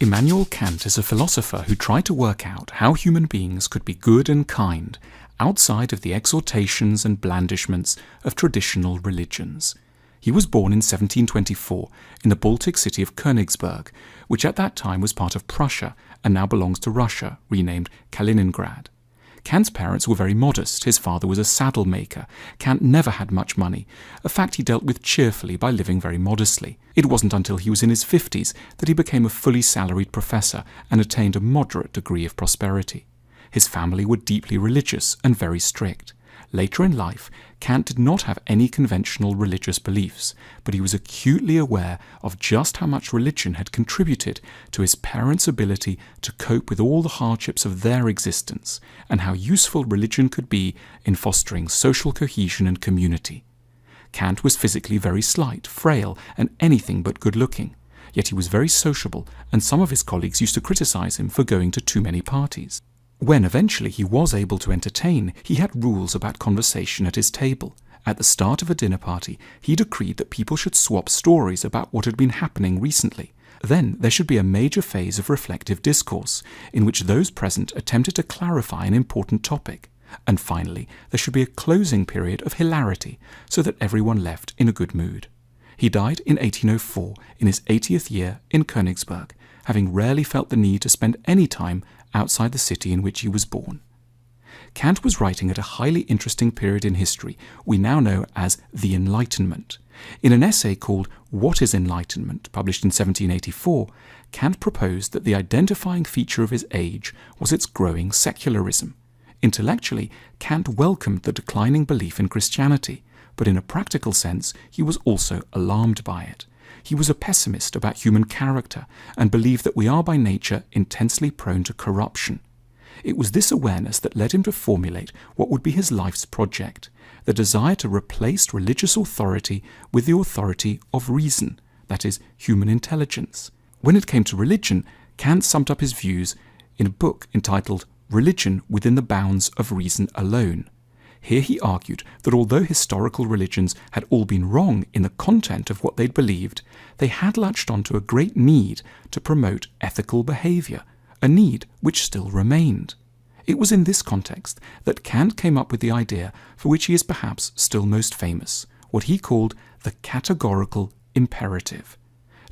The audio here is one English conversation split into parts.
Immanuel Kant is a philosopher who tried to work out how human beings could be good and kind outside of the exhortations and blandishments of traditional religions. He was born in 1724 in the Baltic city of Königsberg, which at that time was part of Prussia and now belongs to Russia, renamed Kaliningrad. Kant's parents were very modest. His father was a saddle maker. Kant never had much money, a fact he dealt with cheerfully by living very modestly. It wasn't until he was in his 50s that he became a fully salaried professor and attained a moderate degree of prosperity. His family were deeply religious and very strict. Later in life, Kant did not have any conventional religious beliefs, but he was acutely aware of just how much religion had contributed to his parents' ability to cope with all the hardships of their existence, and how useful religion could be in fostering social cohesion and community. Kant was physically very slight, frail, and anything but good-looking. Yet he was very sociable, and some of his colleagues used to criticize him for going to too many parties. When eventually he was able to entertain, he had rules about conversation at his table. At the start of a dinner party, he decreed that people should swap stories about what had been happening recently. Then there should be a major phase of reflective discourse, in which those present attempted to clarify an important topic. And finally, there should be a closing period of hilarity, so that everyone left in a good mood. He died in 1804, in his 80th year, in Königsberg, having rarely felt the need to spend any time outside the city in which he was born. Kant was writing at a highly interesting period in history we now know as the Enlightenment. In an essay called What is Enlightenment, published in 1784, Kant proposed that the identifying feature of his age was its growing secularism. Intellectually, Kant welcomed the declining belief in Christianity, but in a practical sense he was also alarmed by it. He was a pessimist about human character and believed that we are by nature intensely prone to corruption. It was this awareness that led him to formulate what would be his life's project, the desire to replace religious authority with the authority of reason, that is, human intelligence. When it came to religion, Kant summed up his views in a book entitled Religion Within the Bounds of Reason Alone. Here he argued that although historical religions had all been wrong in the content of what they'd believed, they had latched onto a great need to promote ethical behaviour, a need which still remained. It was in this context that Kant came up with the idea for which he is perhaps still most famous, what he called the Categorical Imperative.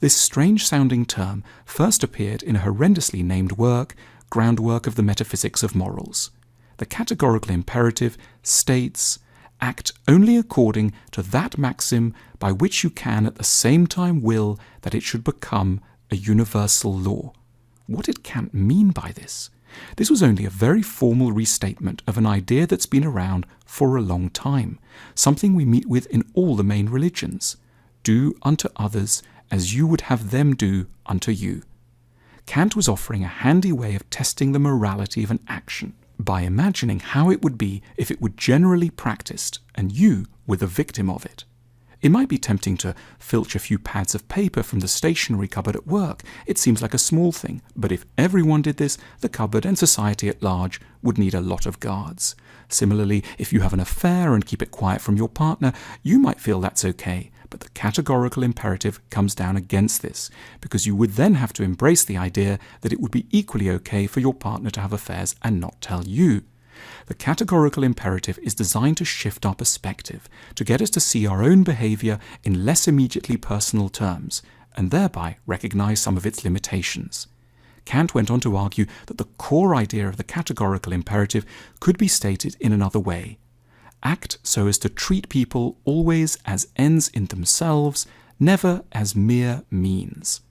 This strange-sounding term first appeared in a horrendously named work, Groundwork of the Metaphysics of Morals. The Categorical Imperative states, "Act only according to that maxim by which you can at the same time will that it should become a universal law." What did Kant mean by this? This was only a very formal restatement of an idea that's been around for a long time, something we meet with in all the main religions. Do unto others as you would have them do unto you. Kant was offering a handy way of testing the morality of an action, by imagining how it would be if it were generally practiced and you were the victim of it. It might be tempting to filch a few pads of paper from the stationery cupboard at work. It seems like a small thing, but if everyone did this, the cupboard and society at large would need a lot of guards. Similarly, if you have an affair and keep it quiet from your partner, you might feel that's okay, but the categorical imperative comes down against this, because you would then have to embrace the idea that it would be equally okay for your partner to have affairs and not tell you. The categorical imperative is designed to shift our perspective, to get us to see our own behaviour in less immediately personal terms, and thereby recognise some of its limitations. Kant went on to argue that the core idea of the categorical imperative could be stated in another way. Act so as to treat people always as ends in themselves, never as mere means.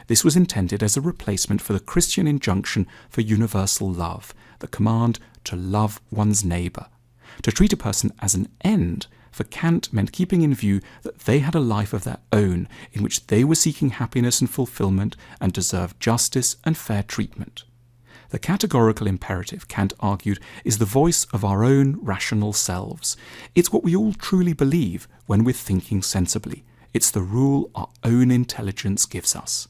This was intended as a replacement for the Christian injunction for universal love, the command to love one's neighbour. To treat a person as an end, for Kant, meant keeping in view that they had a life of their own in which they were seeking happiness and fulfilment and deserved justice and fair treatment. The categorical imperative, Kant argued, is the voice of our own rational selves. It's what we all truly believe when we're thinking sensibly. It's the rule our own intelligence gives us.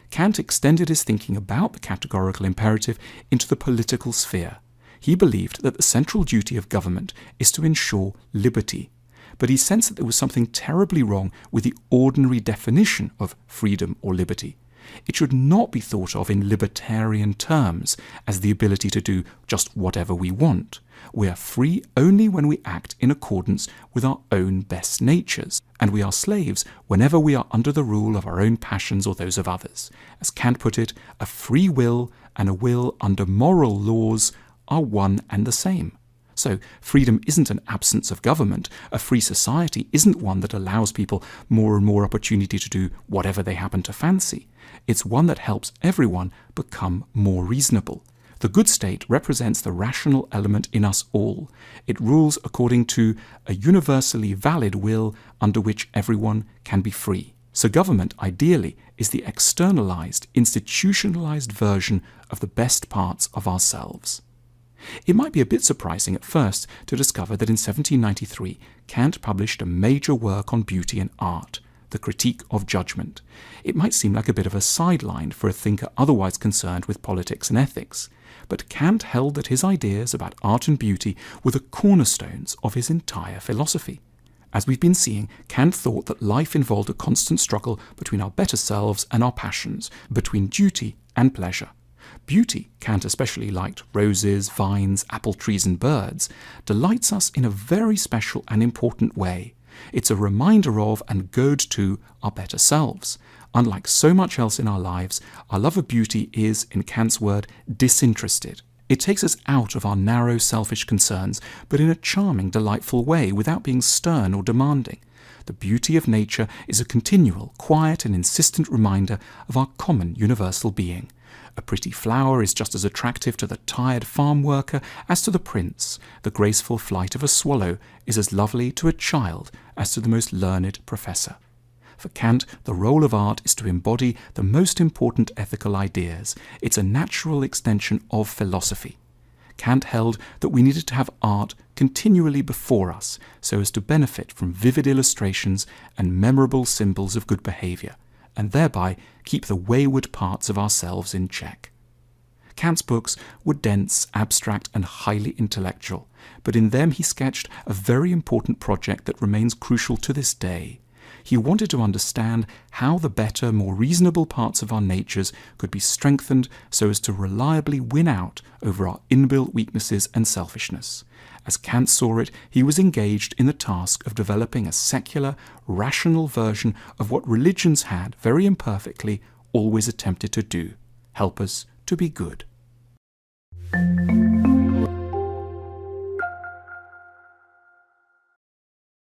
Kant extended his thinking about the categorical imperative into the political sphere. He believed that the central duty of government is to ensure liberty, but he sensed that there was something terribly wrong with the ordinary definition of freedom or liberty. It should not be thought of in libertarian terms as the ability to do just whatever we want. We are free only when we act in accordance with our own best natures, and we are slaves whenever we are under the rule of our own passions or those of others. As Kant put it, a free will and a will under moral laws are one and the same. So freedom isn't an absence of government. A free society isn't one that allows people more and more opportunity to do whatever they happen to fancy. It's one that helps everyone become more reasonable. The good state represents the rational element in us all. It rules according to a universally valid will under which everyone can be free. So government, ideally, is the externalized, institutionalized version of the best parts of ourselves. It might be a bit surprising at first to discover that in 1793 Kant published a major work on beauty and art, the Critique of Judgment. It might seem like a bit of a sideline for a thinker otherwise concerned with politics and ethics, but Kant held that his ideas about art and beauty were the cornerstones of his entire philosophy. As we've been seeing, Kant thought that life involved a constant struggle between our better selves and our passions, between duty and pleasure. Beauty, Kant especially liked roses, vines, apple trees and birds, delights us in a very special and important way. It's a reminder of and goad to our better selves. Unlike so much else in our lives, our love of beauty is, in Kant's word, disinterested. It takes us out of our narrow, selfish concerns, but in a charming, delightful way, without being stern or demanding. The beauty of nature is a continual, quiet and insistent reminder of our common universal being. A pretty flower is just as attractive to the tired farm worker as to the prince. The graceful flight of a swallow is as lovely to a child as to the most learned professor. For Kant, the role of art is to embody the most important ethical ideas. It's a natural extension of philosophy. Kant held that we needed to have art continually before us so as to benefit from vivid illustrations and memorable symbols of good behaviour, and thereby keep the wayward parts of ourselves in check. Kant's books were dense, abstract and highly intellectual, but in them he sketched a very important project that remains crucial to this day. He wanted to understand how the better, more reasonable parts of our natures could be strengthened so as to reliably win out over our inbuilt weaknesses and selfishness. As Kant saw it, he was engaged in the task of developing a secular, rational version of what religions had, very imperfectly, always attempted to do: help us to be good.